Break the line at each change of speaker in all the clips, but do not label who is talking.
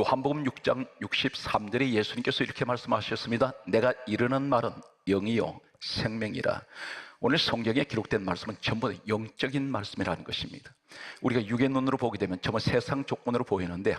요한복음 6장 63절에 예수님께서 이렇게 말씀하셨습니다. 내가 이르는 말은 영이요 생명이라. 오늘 성경에 기록된 말씀은 전부 영적인 말씀이라는 것입니다. 우리가 육의 눈으로 보게 되면 전부 세상 조건으로 보이는데,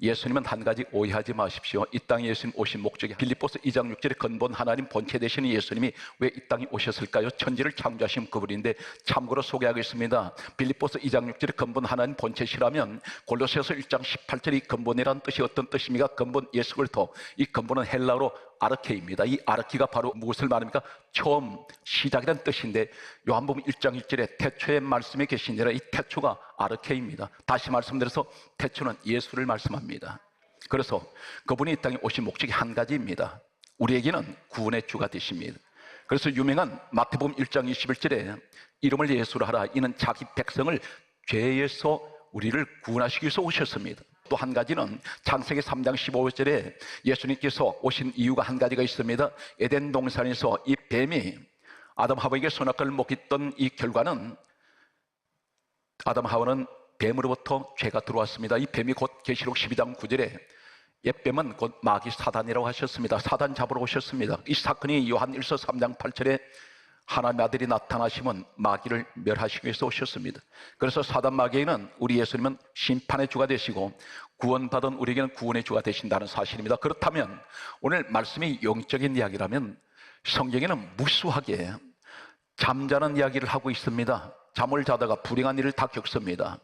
예수님은 한 가지 오해하지 마십시오. 이 땅에 예수님 오신 목적이, 빌립보서 2장 6절에 근본 하나님 본체 되시는 예수님이 왜 이 땅에 오셨을까요? 천지를 창조하신 그분인데, 참고로 소개하겠습니다. 빌립보서 2장 6절에 근본 하나님 본체시라면 골로새서 1장 18절이 근본이라는 뜻이 어떤 뜻입니까? 근본 예수 그리스도. 이 근본은 헬라어로 아르케입니다. 이 아르키가 바로 무엇을 말합니까? 처음, 시작이라는 뜻인데, 요한복음 1장 1절에 태초에 말씀이 계시니라, 이 태초가 아르케입니다. 다시 말씀드려서 태초는 예수를 말씀합니다. 그래서 그분이 이 땅에 오신 목적이 한 가지입니다. 우리에게는 구원의 주가 되십니다. 그래서 유명한 마태복음 1장 21절에 이름을 예수로 하라, 이는 자기 백성을 죄에서 우리를 구원하시기 위해서 오셨습니다. 또 한 가지는 창세기 3장 15절에 예수님께서 오신 이유가 한 가지가 있습니다. 에덴 동산에서 이 뱀이 아담 하와에게 선악과를 먹였던 이 결과는, 아담 하와는 뱀으로부터 죄가 들어왔습니다. 이 뱀이 곧 계시록 12장 9절에 옛뱀은 곧 마귀 사단이라고 하셨습니다. 사단 잡으러 오셨습니다. 이 사건이 요한 1서 3장 8절에 하나님의 아들이 나타나시면 마귀를 멸하시기 위해서 오셨습니다. 그래서 사단 마귀는 우리 예수님은 심판의 주가 되시고 구원받은 우리에게는 구원의 주가 되신다는 사실입니다. 그렇다면 오늘 말씀이 영적인 이야기라면 성경에는 무수하게 잠자는 이야기를 하고 있습니다. 잠을 자다가 불행한 일을 다 겪습니다.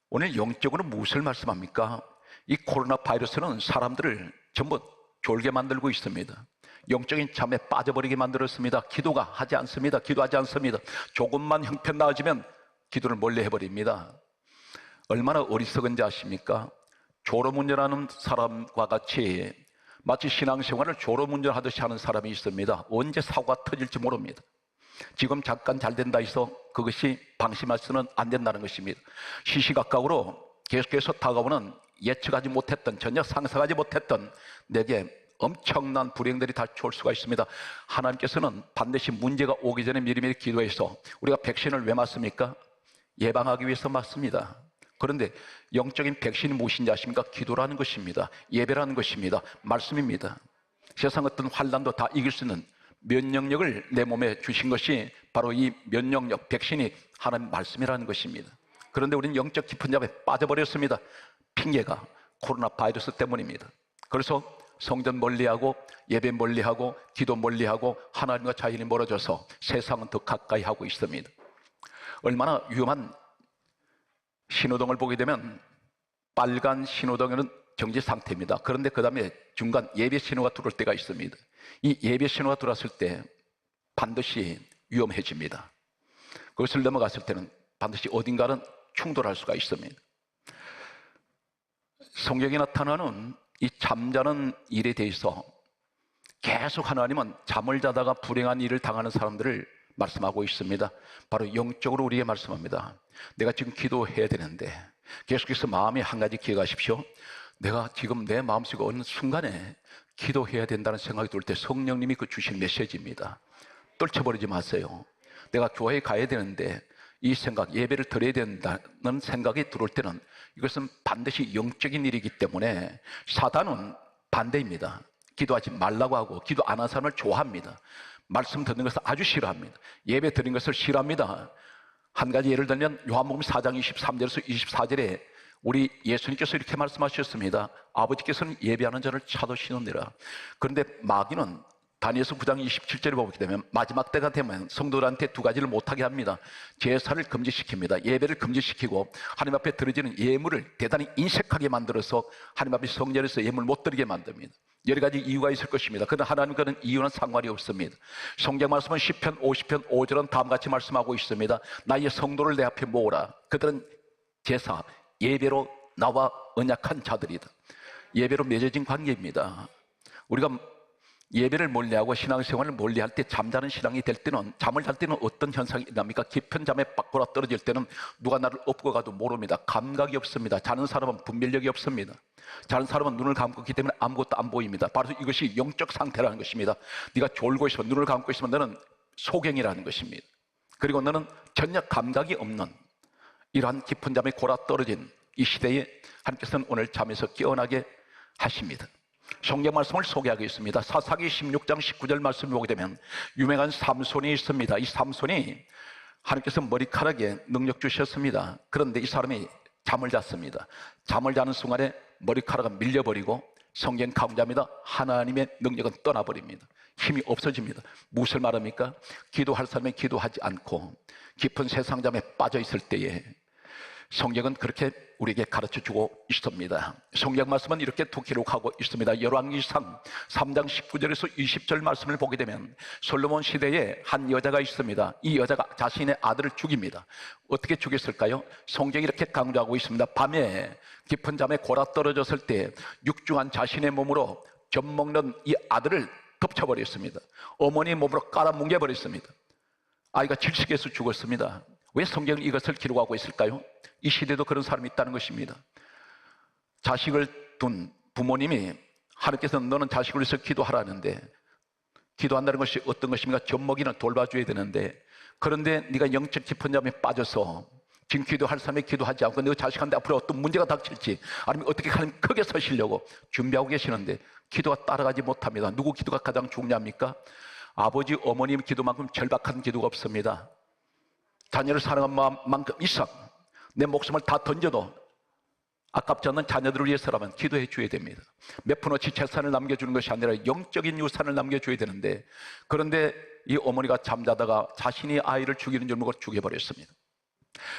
오늘 영적으로 무엇을 말씀합니까? 이 코로나 바이러스는 사람들을 전부 졸게 만들고 있습니다. 영적인 잠에 빠져버리게 만들었습니다. 기도가 하지 않습니다. 기도하지 않습니다. 조금만 형편 나아지면 기도를 멀리 해버립니다. 얼마나 어리석은지 아십니까? 졸음운전하는 사람과 같이 마치 신앙생활을 졸음운전하듯이 하는 사람이 있습니다. 언제 사고가 터질지 모릅니다. 지금 잠깐 잘 된다 해서 그것이 방심해서는 안 된다는 것입니다. 시시각각으로 계속해서 다가오는 예측하지 못했던, 전혀 상상하지 못했던 내게 엄청난 불행들이 닥쳐올 수가 있습니다. 하나님께서는 반드시 문제가 오기 전에 미리미리 기도해서, 우리가 백신을 왜 맞습니까? 예방하기 위해서 맞습니다. 그런데 영적인 백신이 무엇인지 아십니까? 기도라는 것입니다. 예배라는 것입니다. 말씀입니다. 세상 어떤 환난도 다 이길 수 있는 면역력을 내 몸에 주신 것이 바로 이 면역력, 백신이 하나님 말씀이라는 것입니다. 그런데 우리는 영적 깊은 잠에 빠져버렸습니다. 핑계가 코로나 바이러스 때문입니다. 그래서 성전 멀리하고 예배 멀리하고 기도 멀리하고 하나님과 자연이 멀어져서 세상은 더 가까이 하고 있습니다. 얼마나 위험한 신호등을 보게 되면 빨간 신호등에는 정지 상태입니다. 그런데 그 다음에 중간 예배 신호가 들어올 때가 있습니다. 이 예배 신호가 들어왔을 때 반드시 위험해집니다. 그것을 넘어갔을 때는 반드시 어딘가는 충돌할 수가 있습니다. 성경에 나타나는 이 잠자는 일에 대해서 계속 하나님은 잠을 자다가 불행한 일을 당하는 사람들을 말씀하고 있습니다. 바로 영적으로 우리에게 말씀합니다. 내가 지금 기도해야 되는데, 계속해서 마음에 한 가지 기억하십시오. 내가 지금 내 마음속에 어느 순간에 기도해야 된다는 생각이 들 때 성령님이 그 주신 메시지입니다. 떨쳐버리지 마세요. 내가 교회에 가야 되는데 이 생각, 예배를 드려야 된다는 생각이 들어올 때는 이것은 반드시 영적인 일이기 때문에 사단은 반대입니다. 기도하지 말라고 하고 기도 안 하는 사람을 좋아합니다. 말씀 듣는 것을 아주 싫어합니다. 예배 드리는 것을 싫어합니다. 한 가지 예를 들면 요한복음 4장 23절에서 24절에 우리 예수님께서 이렇게 말씀하셨습니다. 아버지께서는 예배하는 자를 찾으시느니라. 그런데 마귀는 다니엘서 9장 27절에 보게 되면 마지막 때가 되면 성도들한테 두 가지를 못하게 합니다. 제사를 금지시킵니다. 예배를 금지시키고 하나님 앞에 드려지는 예물을 대단히 인색하게 만들어서 하나님 앞에 성전에서 예물 못 드리게 만듭니다. 여러 가지 이유가 있을 것입니다. 그러나 하나님과는 이유는 상관이 없습니다. 성경 말씀은 시편 50편 5절은 다음같이 말씀하고 있습니다. 나의 성도를 내 앞에 모으라. 그들은 제사, 예배로 나와 언약한 자들이다. 예배로 맺어진 관계입니다. 우리가 예배를 멀리하고 신앙생활을 멀리할 때 잠자는 신앙이 될 때는, 잠을 잘 때는 어떤 현상이 일어납니까? 깊은 잠에 빠꾸라 떨어질 때는 누가 나를 업고 가도 모릅니다. 감각이 없습니다. 자는 사람은 분별력이 없습니다. 자는 사람은 눈을 감고 있기 때문에 아무것도 안 보입니다. 바로 이것이 영적 상태라는 것입니다. 네가 졸고 있으면, 눈을 감고 있으면 너는 소경이라는 것입니다. 그리고 너는 전혀 감각이 없는 이러한 깊은 잠에 골아 떨어진 이 시대에 하나님께서는 오늘 잠에서 깨어나게 하십니다. 성경 말씀을 소개하겠습니다. 사사기 16장 19절 말씀을 보게 되면 유명한 삼손이 있습니다. 이 삼손이 하나님께서 머리카락에 능력 주셨습니다. 그런데 이 사람이 잠을 잤습니다. 잠을 자는 순간에 머리카락은 밀려버리고 성경 강조합니다. 하나님의 능력은 떠나버립니다. 힘이 없어집니다. 무엇을 말합니까? 기도할 사람이 기도하지 않고 깊은 세상 잠에 빠져 있을 때에 성경은 그렇게 우리에게 가르쳐주고 있습니다. 성경 말씀은 이렇게 또 기록하고 있습니다. 열왕기상 3장 19절에서 20절 말씀을 보게 되면 솔로몬 시대에 한 여자가 있습니다. 이 여자가 자신의 아들을 죽입니다. 어떻게 죽였을까요? 성경이 이렇게 강조하고 있습니다. 밤에 깊은 잠에 골아 떨어졌을 때 육중한 자신의 몸으로 젖 먹는 이 아들을 덮쳐버렸습니다. 어머니 몸으로 깔아뭉개버렸습니다. 아이가 질식해서 죽었습니다. 왜 성경은 이것을 기록하고 있을까요? 이 시대도 그런 사람이 있다는 것입니다. 자식을 둔 부모님이 하나님께서는 너는 자식을 위해서 기도하라는데, 기도한다는 것이 어떤 것입니까? 젖먹이는 돌봐줘야 되는데, 그런데 네가 영적 깊은 잠에 빠져서 지금 기도할 사람이 기도하지 않고 너 자식한테 앞으로 어떤 문제가 닥칠지, 아니면 어떻게 하나님 크게 서시려고 준비하고 계시는데 기도가 따라가지 못합니다. 누구 기도가 가장 중요합니까? 아버지 어머님 기도만큼 절박한 기도가 없습니다. 자녀를 사랑한 마음만큼 이상 내 목숨을 다 던져도 아깝지 않는 자녀들을 위해서라면 기도해 줘야 됩니다. 몇 푼어치 재산을 남겨주는 것이 아니라 영적인 유산을 남겨줘야 되는데, 그런데 이 어머니가 잠자다가 자신이 아이를 죽이는 줄 모르고 죽여버렸습니다.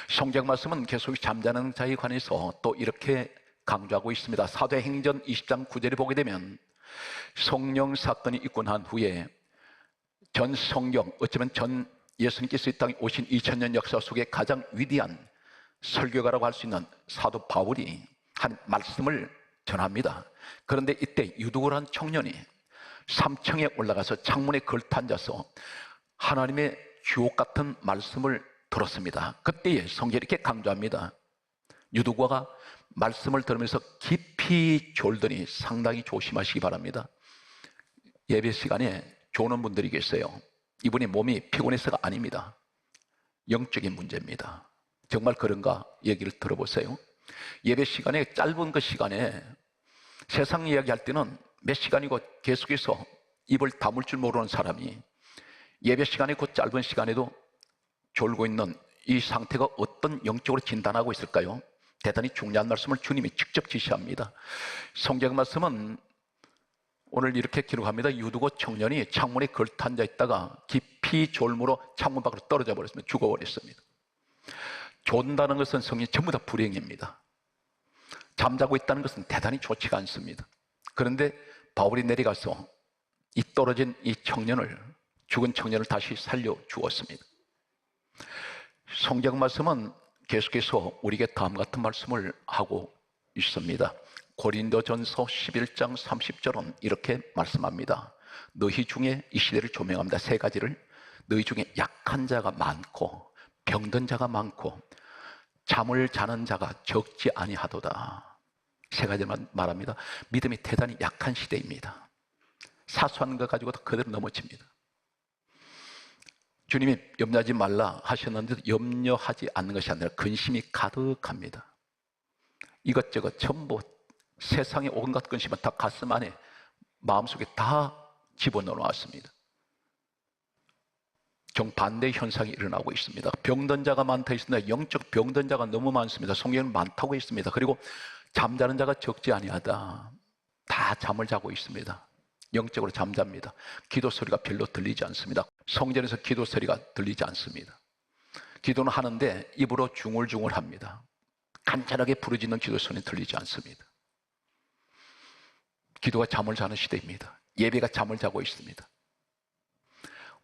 성경 말씀은 계속 잠자는 자에 관해서 또 이렇게 강조하고 있습니다. 사도행전 20장 9절에 보게 되면 성령 사건이 있고 난 후에 전 성경, 어쩌면 전 예수님께서 이 땅에 오신 2000년 역사 속에 가장 위대한 설교가라고 할 수 있는 사도 바울이 한 말씀을 전합니다. 그런데 이때 유두고라는 청년이 3층에 올라가서 창문에 걸터앉아서 하나님의 주옥 같은 말씀을 들었습니다. 그때에 성경이 이렇게 강조합니다. 유두고가 말씀을 들으면서 깊이 졸더니 상당히 조심하시기 바랍니다. 예배 시간에 조는 분들이 계세요. 이분이 몸이 피곤해서가 아닙니다. 영적인 문제입니다. 정말 그런가 얘기를 들어보세요. 예배 시간에, 짧은 그 시간에 세상 이야기할 때는 몇 시간이고 계속해서 입을 다물 줄 모르는 사람이 예배 시간에 그 짧은 시간에도 졸고 있는 이 상태가 어떤 영적으로 진단하고 있을까요? 대단히 중요한 말씀을 주님이 직접 지시합니다. 성경 말씀은 오늘 이렇게 기록합니다. 유두고 청년이 창문에 걸터앉아 있다가 깊이 졸므로 창문 밖으로 떨어져 버렸습니다. 죽어버렸습니다. 존다는 것은 성경이 전부 다 불행입니다. 잠자고 있다는 것은 대단히 좋지가 않습니다. 그런데 바울이 내려가서 이 떨어진 이 청년을, 죽은 청년을 다시 살려 주었습니다. 성경 말씀은 계속해서 우리에게 다음 같은 말씀을 하고 있습니다. 고린도전서 11장 30절은 이렇게 말씀합니다. 너희 중에, 이 시대를 조명합니다. 세 가지를. 너희 중에 약한 자가 많고 병든 자가 많고 잠을 자는 자가 적지 아니하도다. 세 가지만 말합니다. 믿음이 대단히 약한 시대입니다. 사소한 것 가지고도 그대로 넘어집니다. 주님이 염려하지 말라 하셨는데도 염려하지 않는 것이 아니라 근심이 가득합니다. 이것저것 전부 세상의 온갖 근심은 다 가슴 안에, 마음속에 다 집어넣어 놨습니다. 정반대의 현상이 일어나고 있습니다. 병든 자가 많다 했습니다. 영적 병든 자가 너무 많습니다. 성경은 많다고 했습니다. 그리고 잠자는 자가 적지 아니하다. 다 잠을 자고 있습니다. 영적으로 잠잡니다. 기도 소리가 별로 들리지 않습니다. 성전에서 기도 소리가 들리지 않습니다. 기도는 하는데 입으로 중얼중얼합니다. 간절하게 부르짖는 기도 소리는 들리지 않습니다. 기도가 잠을 자는 시대입니다. 예배가 잠을 자고 있습니다.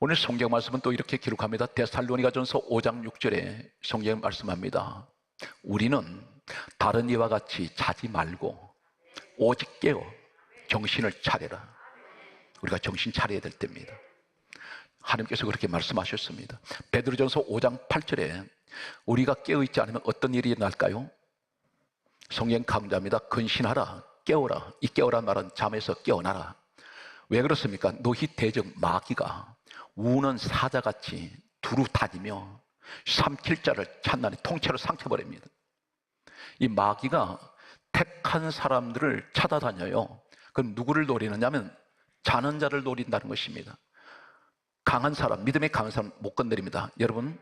오늘 성경 말씀은 또 이렇게 기록합니다. 데살로니가전서 5장 6절에 성경 말씀합니다. 우리는 다른 이와 같이 자지 말고 오직 깨어 정신을 차려라. 우리가 정신 차려야 될 때입니다. 하나님께서 그렇게 말씀하셨습니다. 베드로전서 5장 8절에 우리가 깨어있지 않으면 어떤 일이 일어날까요? 성경 강조합니다. 근신하라, 깨어라. 이 깨어란 말은 잠에서 깨어나라. 왜 그렇습니까? 노희 대적 마귀가 우는 사자같이 두루 다니며 삼킬 자를 찾나니 통째로 삼켜버립니다. 이 마귀가 택한 사람들을 찾아다녀요. 그럼 누구를 노리느냐면 자는 자를 노린다는 것입니다. 강한 사람, 믿음이 강한 사람 못 건드립니다. 여러분,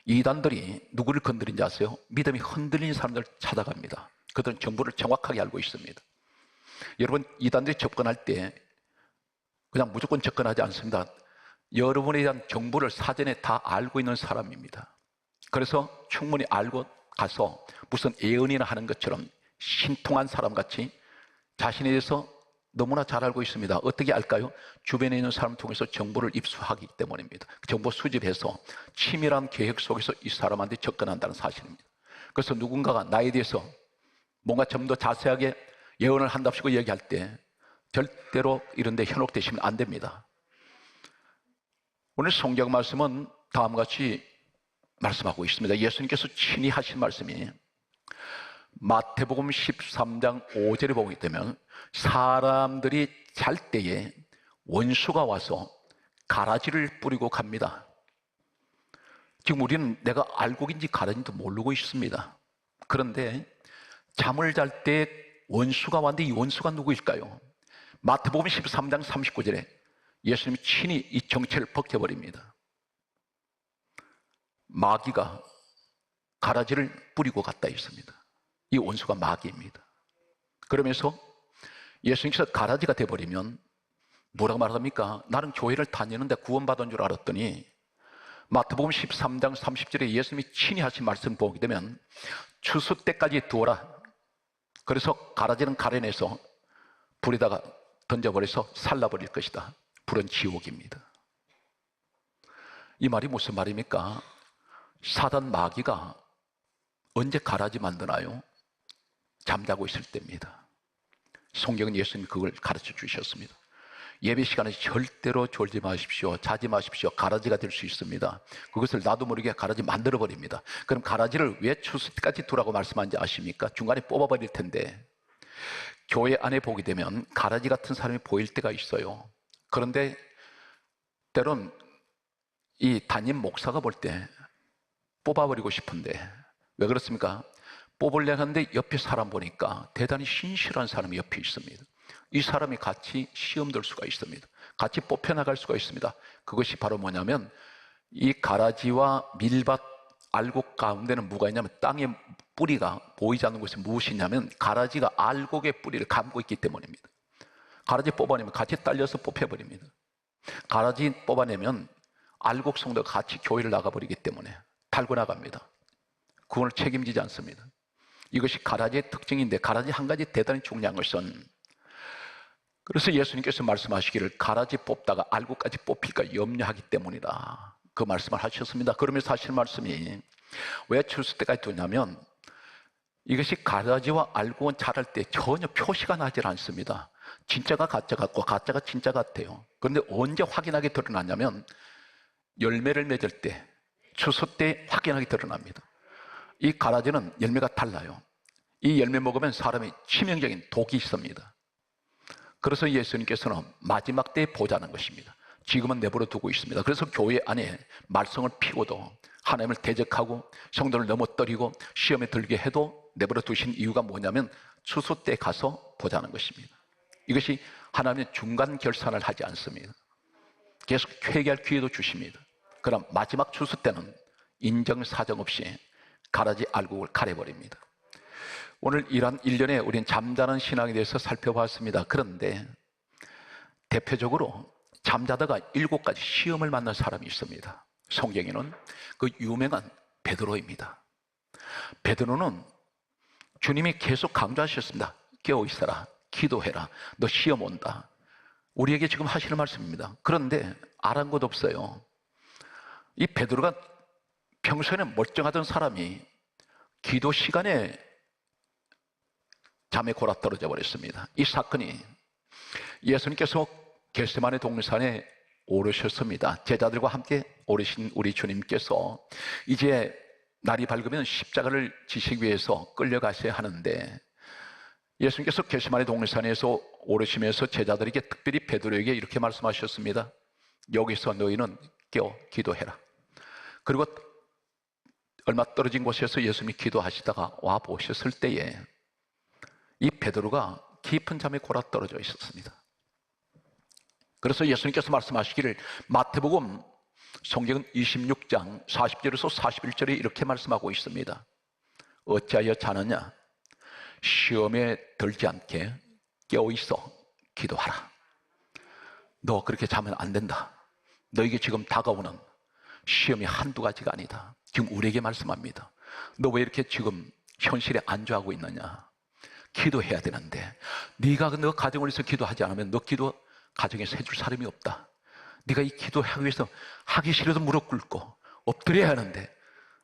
이단들이 누구를 건드린지 아세요? 믿음이 흔들린 사람들을 찾아갑니다. 그들은 정보를 정확하게 알고 있습니다. 여러분, 이단들이 접근할 때 그냥 무조건 접근하지 않습니다. 여러분에 대한 정보를 사전에 다 알고 있는 사람입니다. 그래서 충분히 알고 가서 무슨 예언이나 하는 것처럼 신통한 사람같이 자신에 대해서 너무나 잘 알고 있습니다. 어떻게 알까요? 주변에 있는 사람을 통해서 정보를 입수하기 때문입니다. 정보 수집해서 치밀한 계획 속에서 이 사람한테 접근한다는 사실입니다. 그래서 누군가가 나에 대해서 뭔가 좀 더 자세하게 예언을 한답시고 얘기할 때 절대로 이런 데 현혹되시면 안 됩니다. 오늘 성경 말씀은 다음과 같이 말씀하고 있습니다. 예수님께서 친히 하신 말씀이 마태복음 13장 5절에 보게 되면 사람들이 잘 때에 원수가 와서 가라지를 뿌리고 갑니다. 지금 우리는 내가 알곡인지 가라지인지도 모르고 있습니다. 그런데 잠을 잘 때 원수가 왔는데 이 원수가 누구일까요? 마태복음 13장 39절에 예수님이 친히 이 정체를 벗겨버립니다. 마귀가 가라지를 뿌리고 갔다 했습니다. 이 원수가 마귀입니다. 그러면서 예수님께서 가라지가 돼버리면 뭐라고 말합니까? 나는 교회를 다니는데 구원받은 줄 알았더니 마태복음 13장 30절에 예수님이 친히 하신 말씀 보게 되면 추수 때까지 두어라. 그래서 가라지는 가려내서 불에다가 던져버려서 살라버릴 것이다. 불은 지옥입니다. 이 말이 무슨 말입니까? 사단 마귀가 언제 가라지 만드나요? 잠자고 있을 때입니다. 성경은 예수님이 그걸 가르쳐 주셨습니다. 예배 시간에 절대로 졸지 마십시오. 자지 마십시오. 가라지가 될 수 있습니다. 그것을 나도 모르게 가라지 만들어 버립니다. 그럼 가라지를 왜 추수 때까지 두라고 말씀하는지 아십니까? 중간에 뽑아버릴 텐데 교회 안에 보게 되면 가라지 같은 사람이 보일 때가 있어요. 그런데 때론 이 담임 목사가 볼 때 뽑아버리고 싶은데 왜 그렇습니까? 뽑으려고 하는데 옆에 사람 보니까 대단히 신실한 사람이 옆에 있습니다. 이 사람이 같이 시험 들 수가 있습니다. 같이 뽑혀나갈 수가 있습니다. 그것이 바로 뭐냐면 이 가라지와 밀밭 알곡 가운데는 뭐가 있냐면 땅의 뿌리가 보이지 않는 것이 무엇이냐면 가라지가 알곡의 뿌리를 감고 있기 때문입니다. 가라지 뽑아내면 같이 딸려서 뽑혀버립니다. 가라지 뽑아내면 알곡 성도가 같이 교회를 나가버리기 때문에 달고 나갑니다. 그걸 책임지지 않습니다. 이것이 가라지의 특징인데 가라지 한 가지 대단히 중요한 것은 그래서 예수님께서 말씀하시기를 가라지 뽑다가 알곡까지 뽑힐까 염려하기 때문이다. 그 말씀을 하셨습니다. 그러면서 하신 말씀이 왜 추수 때까지 두냐면 이것이 가라지와 알곡은 자랄 때 전혀 표시가 나질 않습니다. 진짜가 가짜 같고 가짜가 진짜 같아요. 그런데 언제 확인하게 드러나냐면 열매를 맺을 때 추수 때 확인하게 드러납니다. 이 가라지는 열매가 달라요. 이 열매 먹으면 사람이 치명적인 독이 있습니다. 그래서 예수님께서는 마지막 때에 보자는 것입니다. 지금은 내버려 두고 있습니다. 그래서 교회 안에 말썽을 피워도 하나님을 대적하고 성도를 넘어뜨리고 시험에 들게 해도 내버려 두신 이유가 뭐냐면 추수 때 가서 보자는 것입니다. 이것이 하나님의 중간 결산을 하지 않습니다. 계속 회개할 기회도 주십니다. 그럼 마지막 추수 때는 인정사정 없이 가라지 알곡을 가려버립니다. 오늘 이러한 일련에 우리는 잠자는 신앙에 대해서 살펴봤습니다. 그런데 대표적으로 잠자다가 7가지 시험을 만난 사람이 있습니다. 성경에는 그 유명한 베드로입니다. 베드로는 주님이 계속 강조하셨습니다. 깨어 있어라, 기도해라, 너 시험 온다. 우리에게 지금 하시는 말씀입니다. 그런데 아랑곳 없어요. 이 베드로가 평소에는 멀쩡하던 사람이 기도 시간에 잠에 골아 떨어져 버렸습니다. 이 사건이 예수님께서 겟세마네 동산에 오르셨습니다. 제자들과 함께 오르신 우리 주님께서 이제 날이 밝으면 십자가를 지시기 위해서 끌려가셔야 하는데 예수님께서 겟세마네 동산에서 오르시면서 제자들에게 특별히 베드로에게 이렇게 말씀하셨습니다. 여기서 너희는 깨어 기도해라. 그리고 얼마 떨어진 곳에서 예수님이 기도하시다가 와 보셨을 때에 이 베드로가 깊은 잠에 골아 떨어져 있었습니다. 그래서 예수님께서 말씀하시기를 마태복음 성경은 26장 40절에서 41절에 이렇게 말씀하고 있습니다. 어찌하여 자느냐? 시험에 들지 않게 깨어있어 기도하라. 너 그렇게 자면 안 된다. 너에게 지금 다가오는 시험이 한두 가지가 아니다. 지금 우리에게 말씀합니다. 너 왜 이렇게 지금 현실에 안주하고 있느냐? 기도해야 되는데 네가 너 가정을 위해서 기도하지 않으면 너 기도 가정에서 해줄 사람이 없다. 네가 이 기도하기 위해서 하기 싫어도 무릎 꿇고 엎드려야 하는데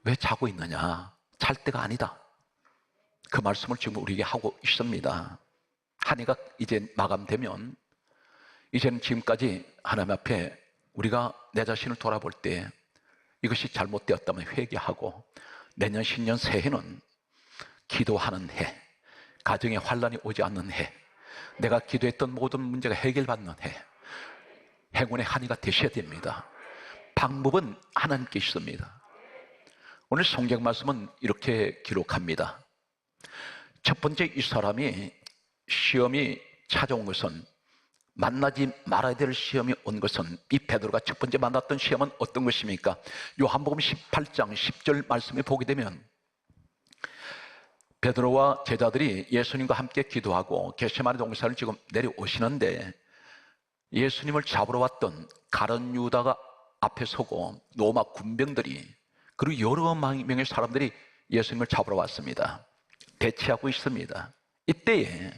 왜 자고 있느냐? 잘 때가 아니다. 그 말씀을 지금 우리에게 하고 있습니다. 한 해가 이제 마감되면 이제는 지금까지 하나님 앞에 우리가 내 자신을 돌아볼 때 이것이 잘못되었다면 회개하고 내년 신년 새해는 기도하는 해, 가정에 환란이 오지 않는 해, 내가 기도했던 모든 문제가 해결받는 해, 행운의 한 해가 되셔야 됩니다. 방법은 하나님께 있습니다. 오늘 성경 말씀은 이렇게 기록합니다. 첫 번째, 이 사람이 시험이 찾아온 것은, 만나지 말아야 될 시험이 온 것은, 이 베드로가 첫 번째 만났던 시험은 어떤 것입니까? 요한복음 18장 10절 말씀에 보게 되면 베드로와 제자들이 예수님과 함께 기도하고 겟세마네 동산을 지금 내려오시는데 예수님을 잡으러 왔던 가룟 유다가 앞에 서고 로마 군병들이 그리고 여러 명의 사람들이 예수님을 잡으러 왔습니다. 대치하고 있습니다. 이때에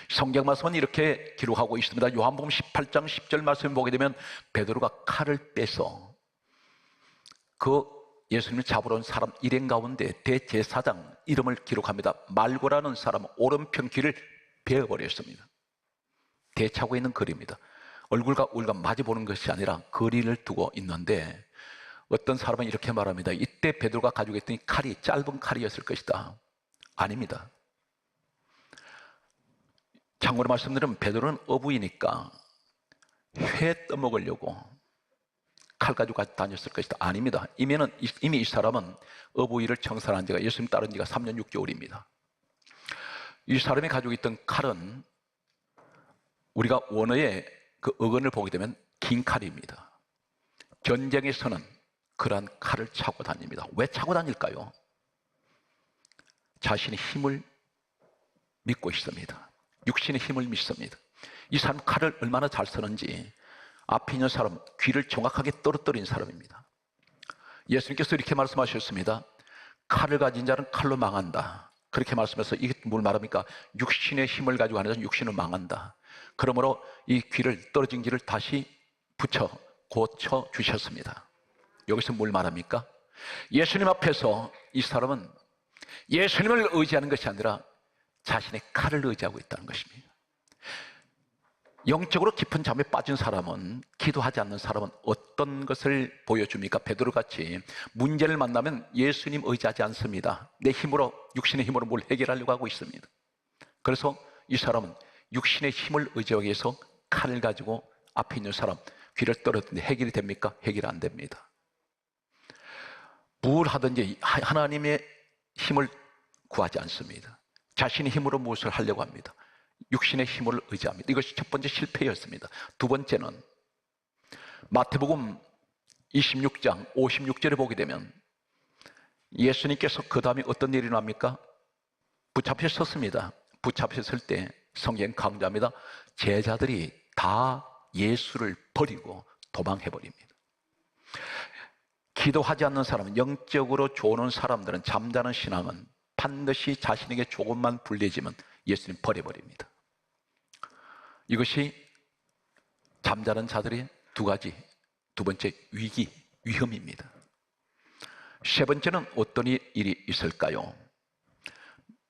성경 말씀은 이렇게 기록하고 있습니다. 요한복음 18장 10절 말씀을 보게 되면 베드로가 칼을 빼서 그 예수님을 잡으러 온 사람 일행 가운데 대제사장 이름을 기록합니다. 말고라는 사람 오른편 귀를 베어버렸습니다. 대치하고 있는 거리입니다. 얼굴과 얼굴과 마주보는 것이 아니라 거리를 두고 있는데 어떤 사람은 이렇게 말합니다. 이때 베드로가 가지고 있던 이 칼이 짧은 칼이었을 것이다. 아닙니다. 참고로 말씀드리면 베드로는 어부이니까 회 떠먹으려고 칼 가지고 다녔을 것이다. 아닙니다. 이미 이 사람은 어부일을 청산한 지가 예수님 따른 지가 3년 6개월입니다. 이 사람이 가지고 있던 칼은 우리가 원어의 그 어근을 보게 되면 긴 칼입니다. 전쟁에서는 그러한 칼을 차고 다닙니다. 왜 차고 다닐까요? 자신의 힘을 믿고 있습니다. 육신의 힘을 믿습니다. 이 사람 칼을 얼마나 잘 쓰는지 앞에 있는 사람 귀를 정확하게 떨어뜨린 사람입니다. 예수님께서 이렇게 말씀하셨습니다. 칼을 가진 자는 칼로 망한다. 그렇게 말씀해서 이게 뭘 말합니까? 육신의 힘을 가지고 하는 자는 육신은 망한다. 그러므로 이 귀를 떨어진 귀를 다시 붙여 고쳐 주셨습니다. 여기서 뭘 말합니까? 예수님 앞에서 이 사람은 예수님을 의지하는 것이 아니라 자신의 칼을 의지하고 있다는 것입니다. 영적으로 깊은 잠에 빠진 사람은, 기도하지 않는 사람은 어떤 것을 보여줍니까? 베드로같이 문제를 만나면 예수님 의지하지 않습니다. 내 힘으로, 육신의 힘으로 뭘 해결하려고 하고 있습니다. 그래서 이 사람은 육신의 힘을 의지하기 위해서 칼을 가지고 앞에 있는 사람 귀를 떨었는데 해결이 됩니까? 해결이 안 됩니다. 뭘 하든지 하나님의 힘을 구하지 않습니다. 자신의 힘으로 무엇을 하려고 합니다. 육신의 힘을 의지합니다. 이것이 첫 번째 실패였습니다. 두 번째는 마태복음 26장 56절에 보게 되면 예수님께서 그 다음에 어떤 일이 납니까? 붙잡혀 섰습니다. 붙잡혀 설 때 성경 강조합니다. 제자들이 다 예수를 버리고 도망해버립니다. 기도하지 않는 사람은, 영적으로 조는 사람들은, 잠자는 신앙은 반드시 자신에게 조금만 불리해지면 예수님 버려버립니다. 이것이 잠자는 자들의 두 번째 위험입니다. 세 번째는 어떤 일이 있을까요?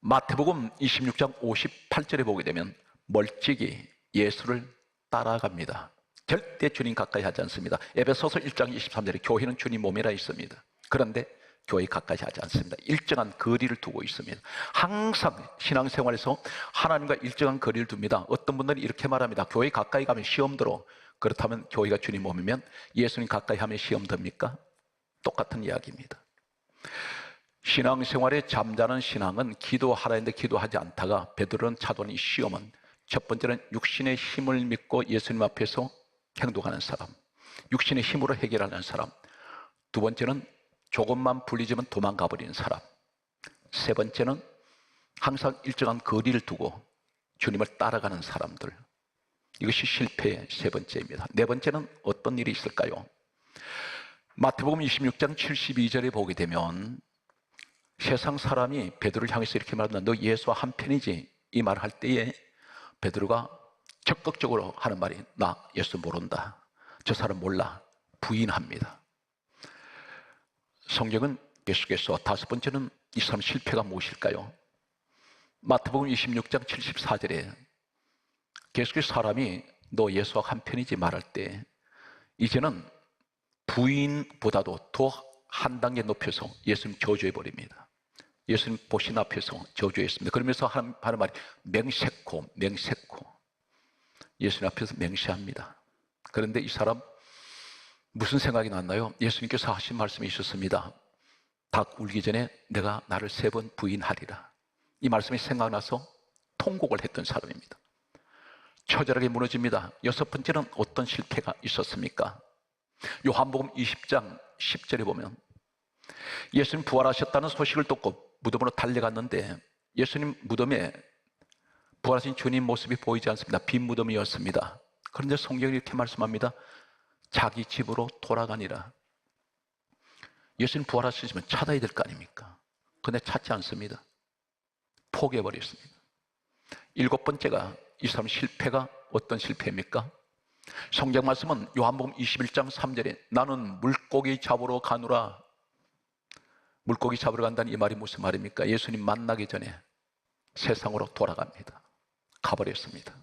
마태복음 26장 58절에 보게 되면 멀찍이 예수를 따라갑니다. 절대 주님 가까이 하지 않습니다. 에베소서 1장 23절에 교회는 주님 몸이라 있습니다. 그런데 교회 가까이 하지 않습니다. 일정한 거리를 두고 있습니다. 항상 신앙생활에서 하나님과 일정한 거리를 둡니다. 어떤 분들은 이렇게 말합니다. 교회 가까이 가면 시험 들어. 그렇다면 교회가 주님 몸이면 예수님 가까이 하면 시험 듭니까? 똑같은 이야기입니다. 신앙생활에 잠자는 신앙은 기도하라 했는데 기도하지 않다가 베드로는 차도한 이 시험은 첫 번째는 육신의 힘을 믿고 예수님 앞에서 행동하는 사람, 육신의 힘으로 해결하는 사람. 두 번째는 조금만 불리지면 도망가 버리는 사람. 세 번째는 항상 일정한 거리를 두고 주님을 따라가는 사람들. 이것이 실패의 세 번째입니다. 네 번째는 어떤 일이 있을까요? 마태복음 26장 72절에 보게 되면 세상 사람이 베드로를 향해서 이렇게 말한다. 너 예수와 한편이지? 이 말을 할 때에 베드로가 적극적으로 하는 말이 나 예수 모른다. 저 사람 몰라. 부인합니다. 성경은 계속해서 다섯 번째는 이 사람 실패가 무엇일까요? 마태복음 26장 74절에 계속해서 사람이 너 예수와 한편이지 말할 때 이제는 부인보다도 더 한 단계 높여서 예수님 저주해 버립니다. 예수님 보신 앞에서 저주했습니다. 그러면서 하는 말이 맹세코. 예수님 앞에서 맹세합니다. 그런데 이 사람 무슨 생각이 났나요? 예수님께서 하신 말씀이 있었습니다. 닭 울기 전에 내가 나를 3번 부인하리라. 이 말씀이 생각나서 통곡을 했던 사람입니다. 처절하게 무너집니다. 여섯 번째는 어떤 실패가 있었습니까? 요한복음 20장 10절에 보면 예수님 부활하셨다는 소식을 듣고 무덤으로 달려갔는데 예수님 무덤에 부활하신 주님 모습이 보이지 않습니다. 빈 무덤이었습니다. 그런데 성경이 이렇게 말씀합니다. 자기 집으로 돌아가니라. 예수님 부활하시면 찾아야 될 거 아닙니까? 그런데 찾지 않습니다. 포기해버렸습니다. 일곱 번째가 이 사람 실패가 어떤 실패입니까? 성경 말씀은 요한복음 21장 3절에 나는 물고기 잡으러 가노라. 물고기 잡으러 간다는 이 말이 무슨 말입니까? 예수님 만나기 전에 세상으로 돌아갑니다. 가버렸습니다.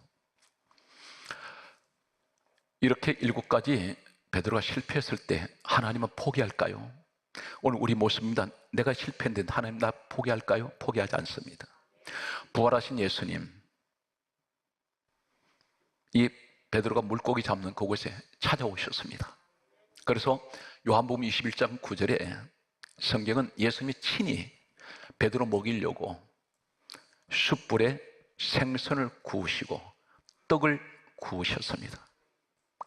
이렇게 7가지 베드로가 실패했을 때 하나님은 포기할까요? 오늘 우리 모습입니다. 내가 실패했는데 하나님 나 포기할까요? 포기하지 않습니다. 부활하신 예수님, 이 베드로가 물고기 잡는 그곳에 찾아오셨습니다. 그래서 요한복음 21장 9절에 성경은 예수님이 친히 베드로 먹이려고 숯불에 생선을 구우시고 떡을 구우셨습니다.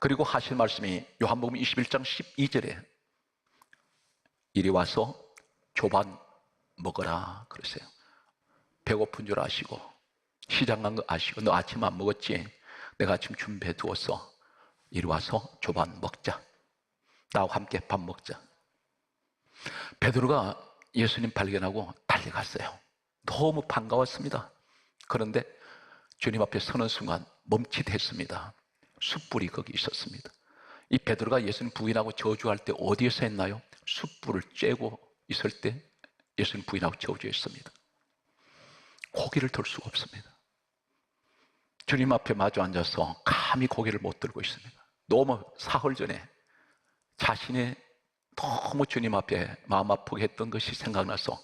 그리고 하실 말씀이 요한복음 21장 12절에 이리 와서 조반 먹어라 그러세요. 배고픈 줄 아시고 시장 간 거 아시고 너 아침 안 먹었지? 내가 아침 준비해 두었어. 이리 와서 조반 먹자. 나와 함께 밥 먹자. 베드로가 예수님 발견하고 달려갔어요. 너무 반가웠습니다. 그런데 주님 앞에 서는 순간 멈칫했습니다. 숯불이 거기 있었습니다. 이 베드로가 예수님 부인하고 저주할 때 어디에서 했나요? 숯불을 쬐고 있을 때 예수님 부인하고 저주했습니다. 고개를 들 수가 없습니다. 주님 앞에 마주 앉아서 감히 고개를 못 들고 있습니다. 너무 사흘 전에 자신의 너무 주님 앞에 마음 아프게 했던 것이 생각나서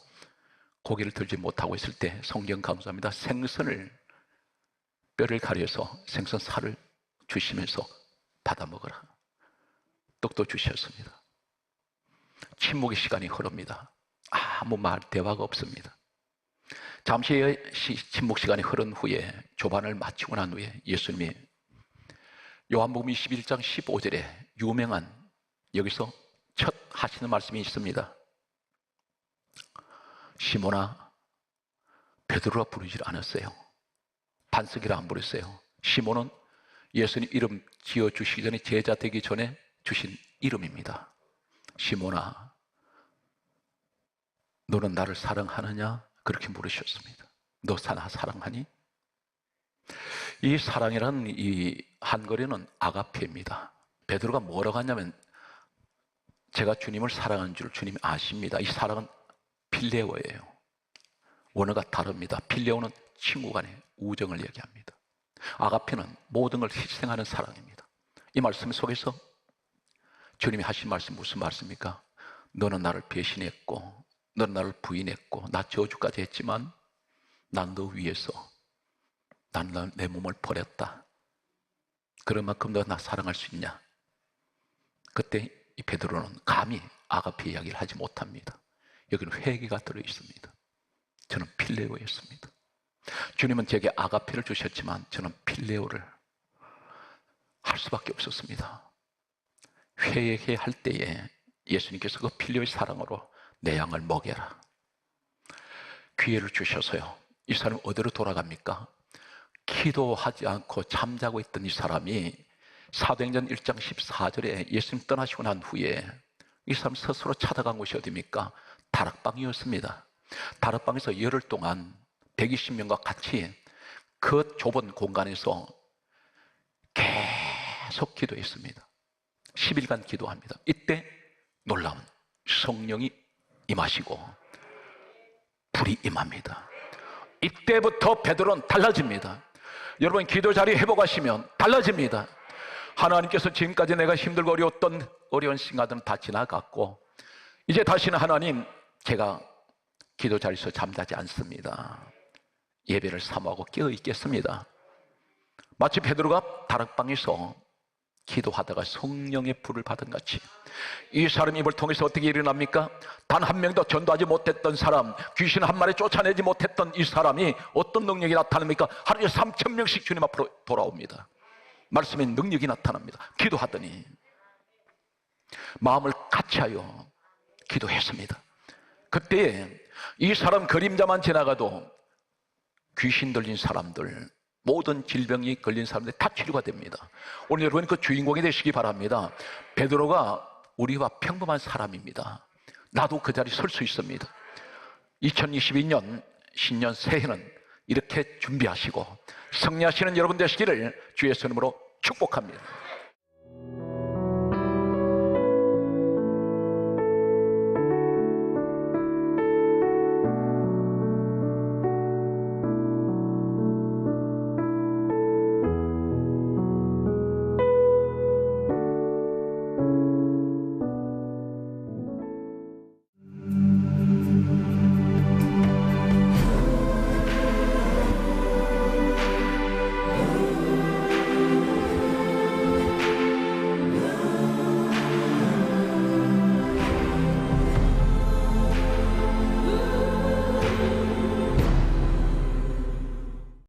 고개를 들지 못하고 있을 때 성경 강조합니다. 생선을 뼈를 가려서 생선 살을 주시면서 받아 먹어라. 떡도 주셨습니다. 침묵의 시간이 흐릅니다. 아무 말 대화가 없습니다. 잠시의 침묵 시간이 흐른 후에 조반을 마치고 난 후에 예수님이 요한복음 21장 15절에 유명한 여기서 첫 하시는 말씀이 있습니다. 시몬아, 베드로라 부르질 않았어요. 반석이라 안 부르셨어요. 시몬은 예수님 이름 지어주시기 전에 제자 되기 전에 주신 이름입니다. 시몬아, 너는 나를 사랑하느냐? 그렇게 물으셨습니다. 너 나 사랑하니? 이 사랑이라는 이 한글에는 아가페입니다. 베드로가 뭐라고 하냐면 제가 주님을 사랑하는 줄 주님이 아십니다. 이 사랑은 필레오예요. 원어가 다릅니다. 필레오는 친구 간의 우정을 얘기합니다. 아가페는 모든 걸 희생하는 사랑입니다. 이 말씀 속에서 주님이 하신 말씀 무슨 말씀입니까? 너는 나를 배신했고 너는 나를 부인했고 나 저주까지 했지만 난 너 위해서 난 내 몸을 버렸다. 그런 만큼 너 나 사랑할 수 있냐? 그때 이 베드로는 감히 아가페 이야기를 하지 못합니다. 여기는 회개가 들어있습니다. 저는 필레오였습니다. 주님은 제게 아가페를 주셨지만 저는 필레오를 할 수밖에 없었습니다. 회개할 때에 예수님께서 그 필레오의 사랑으로 내 양을 먹여라 기회를 주셔서요, 이 사람이 어디로 돌아갑니까? 기도하지 않고 잠자고 있던 이 사람이 사도행전 1장 14절에 예수님 떠나시고 난 후에 이 사람 스스로 찾아간 곳이 어디입니까? 다락방이었습니다. 다락방에서 열흘 동안 120명과 같이 그 좁은 공간에서 계속 기도했습니다. 10일간 기도합니다. 이때 놀라운 성령이 임하시고 불이 임합니다. 이때부터 베드로는 달라집니다. 여러분, 기도 자리 회복하시면 달라집니다. 하나님께서 지금까지 내가 힘들고 어려웠던 어려운 순간들은 다 지나갔고 이제 다시는 하나님, 제가 기도 자리에서 잠자지 않습니다. 예배를 사모하고 깨어 있겠습니다. 마치 베드로가 다락방에서 기도하다가 성령의 불을 받은 같이 이 사람 입을 통해서 어떻게 일어납니까? 단 한 명도 전도하지 못했던 사람, 귀신 한 마리 쫓아내지 못했던 이 사람이 어떤 능력이 나타납니까? 하루에 3,000명씩 주님 앞으로 돌아옵니다. 말씀의 능력이 나타납니다. 기도하더니 마음을 같이하여 기도했습니다. 그때 이 사람 그림자만 지나가도 귀신 들린 사람들, 모든 질병이 걸린 사람들이 다 치료가 됩니다. 오늘 여러분 그 주인공이 되시기 바랍니다. 베드로가 우리와 평범한 사람입니다. 나도 그 자리에 설 수 있습니다. 2022년 신년 새해는 이렇게 준비하시고 승리하시는 여러분 되시기를 주의 이름으로 축복합니다.